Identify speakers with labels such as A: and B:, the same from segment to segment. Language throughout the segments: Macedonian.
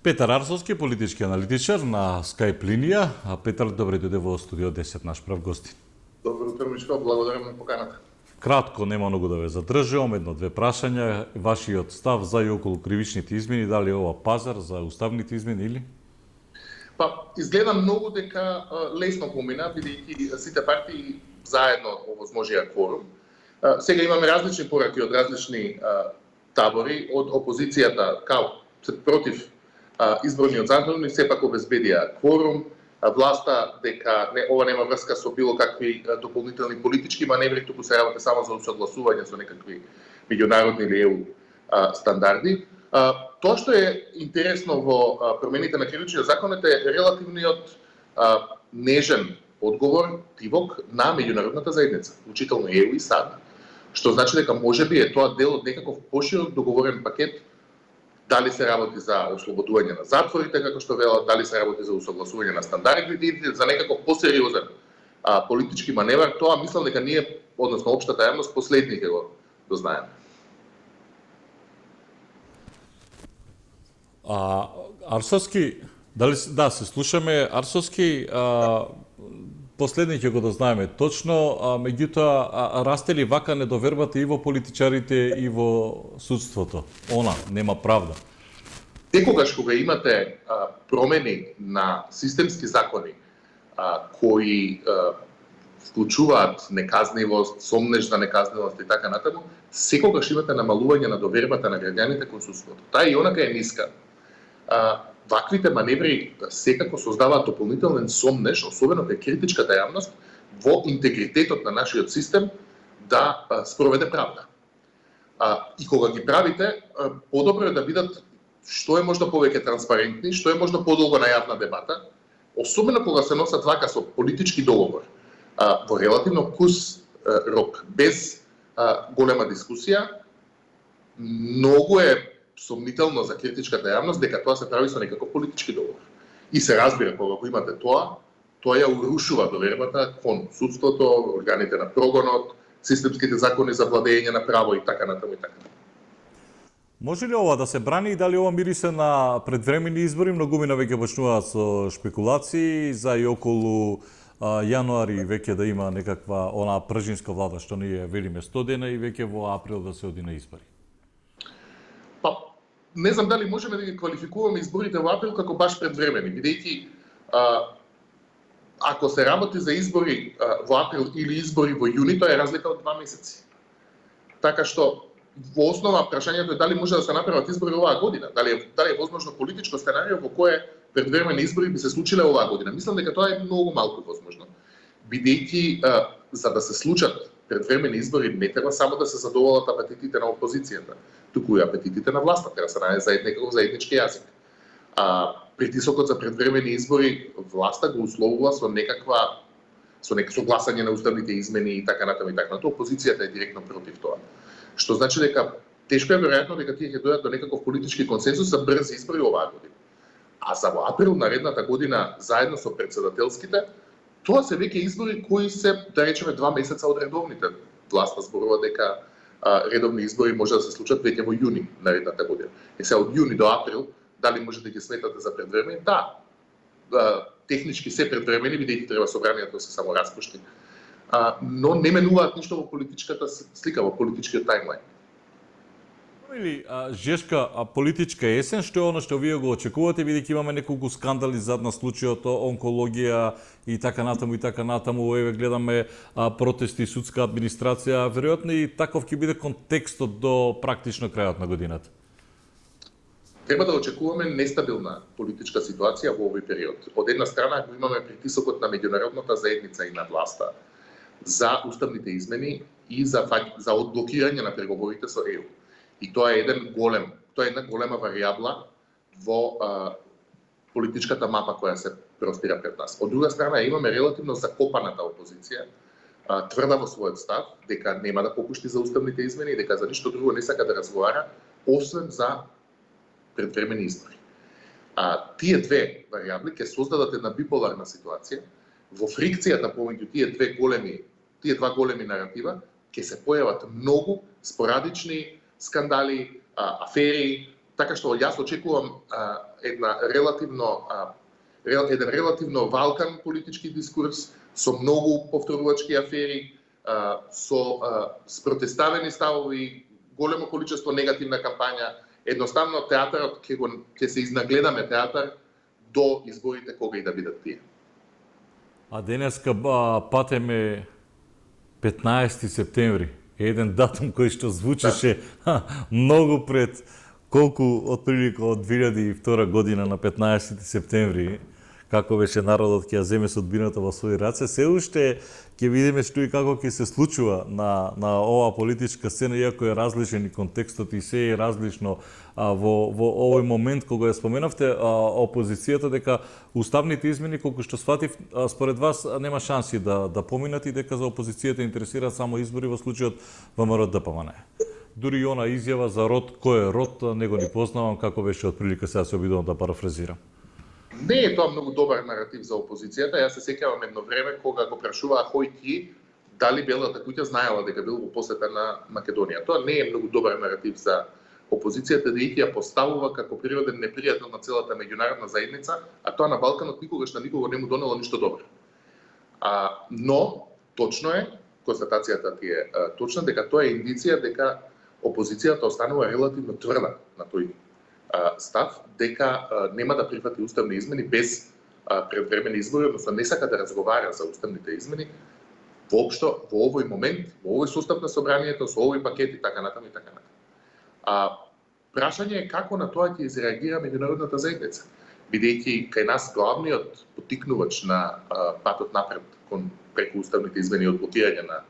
A: Петар Арсовски, политички аналитичар на Skype линија. Петар, добре дојде во студио 10, наш прав гостин.
B: Добро утро, Мичко, благодарам на поканата.
A: Кратко, нема многу да ве задржувам, едно-две прашања. Вашиот став за и околу кривичните измени, дали е ова пазар за уставните измени или?
B: Па, изгледа многу дека лесно помина, бидејќи сите партии заедно овозможија кворум. Сега имаме различни пораки од различни табори, од опозицијата као против изборниот закон, и сепак обезбедија кворум, власта дека ова нема врска со било какви дополнителни политички маневри, туку се работи само за усогласување со некакви меѓународни или ЕУ стандарди. Тоа што е интересно во промените на кривичниот закон е релативниот нежен одговор, тивок на меѓународната заедница, вклучително ЕУ и САД, што значи дека можеби е тоа дел од некаков поширок договорен пакет. Дали се работи за ослободување на затворите, како што велат, дали се работи за усогласување на стандардите или за некаков посериозен политички маневар, тоа мислам дека ние, односно општата јавност, последни ќе го дознаеме.
A: Арсовски, се слушаме. Арсовски, последни ќе го дознаеме точно, меѓутоа расте ли вака недовербата и во политичарите и во судството? Она нема правда.
B: Секогаш кога имате промени на системски закони кои вклучуваат неказнивост, сомнеж за неказнивост и така натаму, секогаш имате намалување на довербата на граѓаните кон судството. Таа и онака е ниска. Ваквите маневри секако создаваат дополнителен сомнеж, особено кај критичката јавност, во интегритетот на нашиот систем да спроведе правда. И кога ги правите, подобро е да бидат што е можда повеќе транспарентни, што е можда подолго на јавна дебата, особено кога се носат вака со политички договор, во релативно кус рок, без голема дискусија. Многу е сомнително за критичката јавност дека тоа се прави со некаков политички договор. И се разбира, кога го имате тоа ја урушува довербата кон судството, органите на прогонот, системските закони за владење на право и така натаму и така натаму.
A: Може ли ова да се брани и дали ова мирисе на предвремени избори? Многумина веќе почнуваат со шпекулации за и околу јануари веќе да има некаква онаа пржинска влада што ние велиме 100 дена и веќе во април да се оди на избори.
B: Па, не знам дали можеме да ги квалификуваме изборите во април како баш предвремени, бидејќи ако се работи за избори во април или избори во јуни, тоа е разлика од 2 месеци. Така што во основа прашањето е дали може да се направат избори оваа година, дали е возможно политичко сценарио во кое предвремени избори би се случиле оваа година. Мислам дека тоа е многу малку возможно, бидејќи за да се случат предвремени избори не треба само да се задоволат апетитите на опозицијата, туку и апетитите на власта, треба да се најде некаков заеднички јазик. Притисокот за предвремени избори власта го условува со некакво гласање на уставните измени и така натаму и така натаму. Опозицијата е директно против тоа. Што значи дека тешко е веројатно дека тие ќе дојдат до некаков политички консенсус за брзи избори оваа година. А за во април наредната година заедно со претседателските, тоа се веќе избори кои се, да речеме, 2 месеца од редовните. Власта зборува дека редовни избори може да се случат веќе во јуни наредната година. И сега од јуни до април, дали може да ги сметате за предвремени? Да. Технички се предвремени, бидејќи треба собранието да се само распушти. Но не менуваат ништо во политичката слика, во политичкиот таймлайн.
A: Или жешка политичка есен, што е оно што вие го очекувате, бидејќи имаме неколку скандали зад на случајот онкологија и така натаму, еве гледаме протести, судска администрација, веројатно и таков ќе биде контекстот до практично крајот на годината.
B: Треба да очекуваме нестабилна политичка ситуација во овој период. Од една страна го имаме притисокот на меѓународната заедница и на власта за уставните измени и за одблокирање на преговорите со ЕУ. И тоа е една голема варијабла во политичката мапа која се простира пред нас. Од друга страна имаме релативно закопаната опозиција, тврда во својот став дека нема да попушти за уставните измени и дека за ништо друго не сака да разговара освен за предвремени избори. Тие две варијабли ќе создадат една биполарна ситуација. Во фрикцијата помеѓу тие два големи наратива ќе се појават многу спорадични скандали, афери, така што јас очекувам еден релативно валкан политички дискурс со многу повторувачки афери, со спротеставени ставови, големо количество негативна кампања. Едноставно театарот ќе се изнагледаме театар до изборите кога и да бидат тие.
A: А денеска патеме 15 септември, еден датум кој што звучеше многу пред колку отприлика од 2002 година на 15 септември, како беше народот ќе ја земе судбината во своји раце, се уште ќе видиме што и како ќе се случува на оваа политичка сцена, иако е различен и контекстот и се е различно во овој момент кога ја споменавте опозицијата дека уставните измени, колку што сватив, според вас нема шанси да поминат и дека за опозицијата интересираат само избори во случајот ВМРО-ДПМН. Дури и она изјава за род, кој е род, не го ни познавам, како беше отприлика, сега се обидувам да парафразирам.
B: Не е тоа многу добар наратив за опозицијата. Јас се сеќавам едно време кога го прашуваа Хојки дали Белата куќа знаела дека бил во посета на Македонија. Тоа не е многу добар наратив за опозицијата, да ја поставува како природен непријател на целата меѓународна заедница, а тоа на Балканот никогаш на никого не му донело ништо добро. Но точно е, констатацијата ти е точна, дека тоа е индиција дека опозицијата останува релативно тврда на тој став, дека нема да прифати уставни измени без предвремени избори, односно не сака да разговара за уставните измени воопшто во овој момент, во овој состав на собранието, со овој пакет и така натаму и така натаму. Прашање е како на тоа ќе изреагира меѓународната заедница, бидејќи кај нас главниот поттикнувач на патот напред кон преку уставните измени и одблокирање на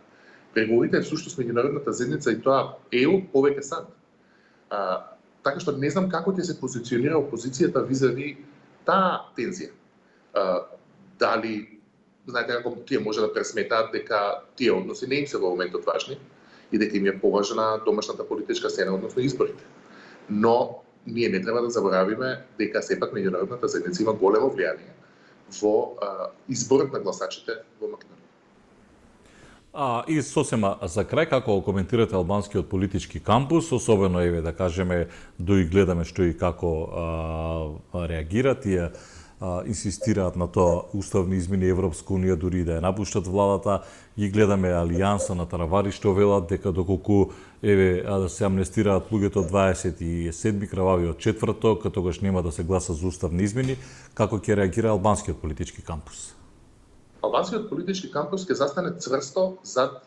B: преговорите е всушност меѓународната заедница и тоа ЕУ повеќе САД. Така што не знам како ќе се позиционира опозицијата визави таа тензија. Дали, знаете како тие може да пресметаат дека тие односи не им се во моментот важни и дека им е поважна домашната политичка сцена, односно изборите. Но ние не треба да заборавиме дека сепак меѓународната заедница има големо влијание во изборот на гласачите во Македонија.
A: И сосема за крај, како коментирате албанскиот политички кампус, особено еве да кажеме и гледаме што и како реагираат и инсистираат на тоа уставни измени Европска унија дури да ја напуштат владата, и гледаме алијанса на Таравари што велат дека доколку еве се амнестираат луѓето 27 крававиот четврток, тогаш нема да се гласа за уставни измени, како ќе реагира албанскиот политички кампус?
B: Албанскиот политички кампус ќе застане цврсто зад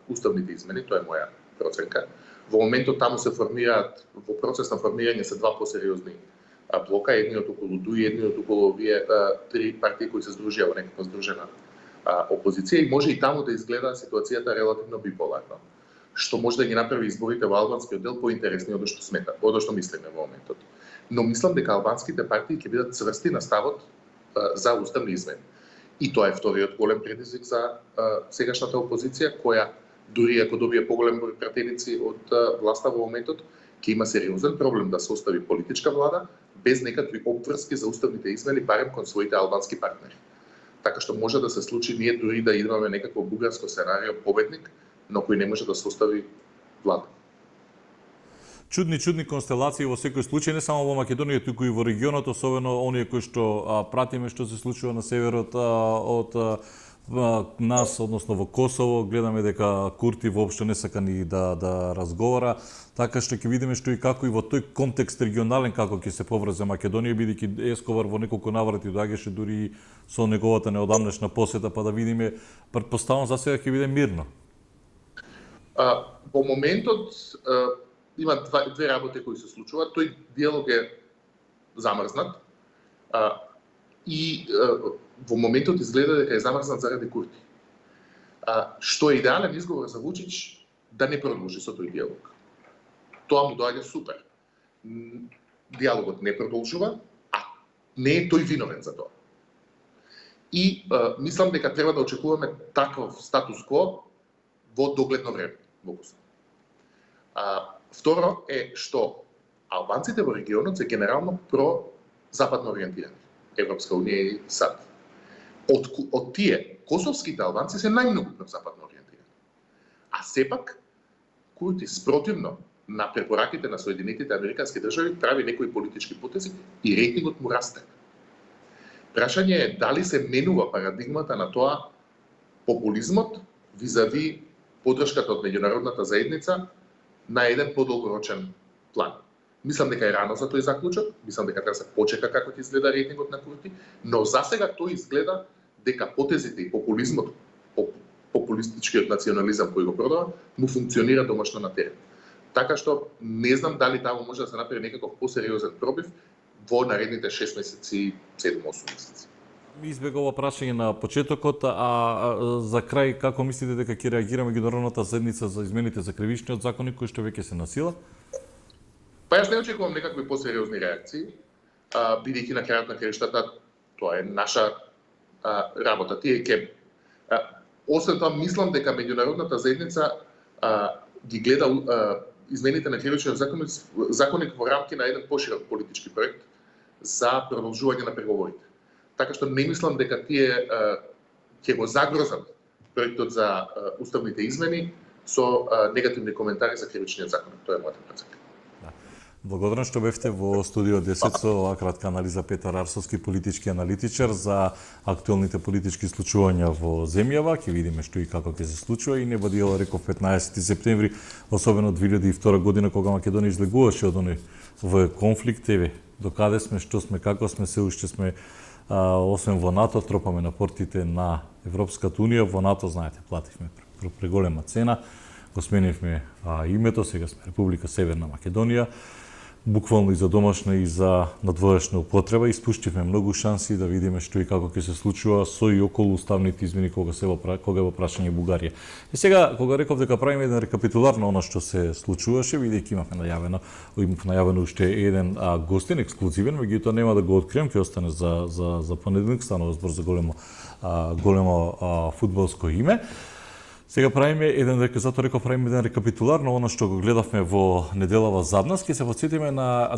B: уставните измени, тоа е моја проценка. Во моментот таму се формираат, во процес на формирање се два посериозни блока, едниот околу ДУИ, едниот околу овие три партии кои се здружија во некаква здружена опозиција, и може и таму да изгледа ситуацијата релативно биполарно, што може да ги направи изборите во албанскиот дел поинтересни од што мислиме во моментот. Но мислам дека албанските партии ќе бидат цврсти на ставот за уставни измени. И тоа е вториот голем предизвик за сегашната опозиција, која дури ако добие поголем број пратеници од власта во моментот, ќе има сериозен проблем да состави политичка влада без некакви обврски за уставните измени, барем кон своите албански партнери. Така што може да се случи ние дури да имаме некакво бугарско сценарио победник, но кој не може да состави влада.
A: Чудни констелации во секој случај, не само во Македонија, туку и во регионот, особено оние кои што пратиме што се случува на северот од нас, односно во Косово, гледаме дека Курти воопшто не сака ни да разговара, така што ќе видиме што и како и во тој контекст регионален како ќе се поврзе Македонија, бидејќи Есковар во неколку наврати доаѓаше дури со неговата неодамнешна посета, па да видиме, претпоставам за сега ќе биде мирно.
B: Во моментот има две работи кои се случуваат. Тој диалог е замрзнат и во моментот изгледа дека е замрзнат заради Курти. Што е идеален изговор за Вучич да не продолжи со тој диалог. Тоа му доаѓа супер. Диалогот не продолжува, а не е тој виновен за тоа. И мислам дека треба да очекуваме таков статус-кво во догледно време во Косово. Второ е што албанците во регионот се генерално про-западно ориентирани, Европска унија и САД. Од тие, косовските албанци се најмногу про-западно ориентирани. А сепак, Курти спротивно на препораките на Соединетите Американски држави прави некои политички потези и рейтингот му расте. Прашање е дали се менува парадигмата на тоа популизмот визави поддршката од меѓународната заедница на еден подолгорочен план. Мислам дека е рано за тој заклучок, мислам дека треба да се почека како ќе изгледа рейтингот на Курти, но засега тој изгледа дека потезите и популизмот, популистичкиот национализам кој го продава, му функционира домашно на терен. Така што не знам дали таму може да се направи некаков посериозен пробив во наредните 6 месеци, 7-8 месеци.
A: Избега ова прашање на почетокот, а за крај како мислите дека ќе реагира меѓународната заедница за измените за кривичниот законник кои што веќе се на сила?
B: Па јас не очекувам некакви посериозни реакции, бидејќи на крајот на краиштата тоа е наша работа. Тие ќе освен тоа мислам дека меѓународната заедница ги гледа измените на кривичниот законник во рамки на еден поширок политички проект за продолжување на преговорите. Така што не мислам дека тие ќе го загрозат проектот за уставните измени со негативни коментари за кривичниот законник. Тоа е мојата преценка.
A: Благодарам што бевте во студио 10 со оваа кратка анализа. Петар Арсовски, политички аналитичар за актуелните политички случувања во земјава. Ќе видиме што и како ќе се случува и не бадијала реков 15 септември, особено 2002 година кога Македонија излегуваше од оној во конфликт. Еве, докаде сме, што сме, како сме, се уште сме освен во НАТО, тропаме на портите на Европската Унија. Во НАТО, знаете, плативме преголема цена, го сменивме името, сега сме Република Северна Македонија. Буквално и за домашна и за надворешна употреба. Испуштивме многу шанси да видиме што и како ќе се случува со и околу уставните измени кога е во прашање Бугарија. И сега, кога реков дека правиме еден рекапитулар на она што се случуваше, бидејќи имавме најавено уште еден гостин, ексклузивен, меѓутоа нема да го открием, ќе остане за понеделник, станува збор за големо фудбалско име. Сега правиме еден рекапитулар на оно што го гледавме во неделава зад нас. Ќе се потсетиме на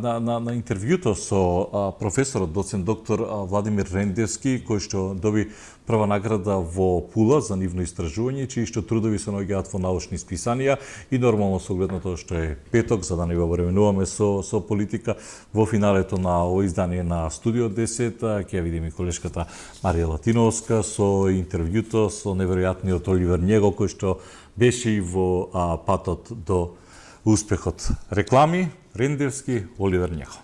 A: интервјуто со професорот, доцент доктор Владимир Рендевски, кој што доби прва награда во Пула за нивно истражување, чии што трудови се наоѓаат во научни списанија и нормално со оглед на тоа што е петок, за да не го временуваме со политика. Во финалето на овој издание на Студио 10 ќе видиме колешката Марија Латиновска со интервјуто со неверојатниот Оливер Njegov, кој што беше и во патот до успехот. Реклами, Рендевски, Оливер Njegov.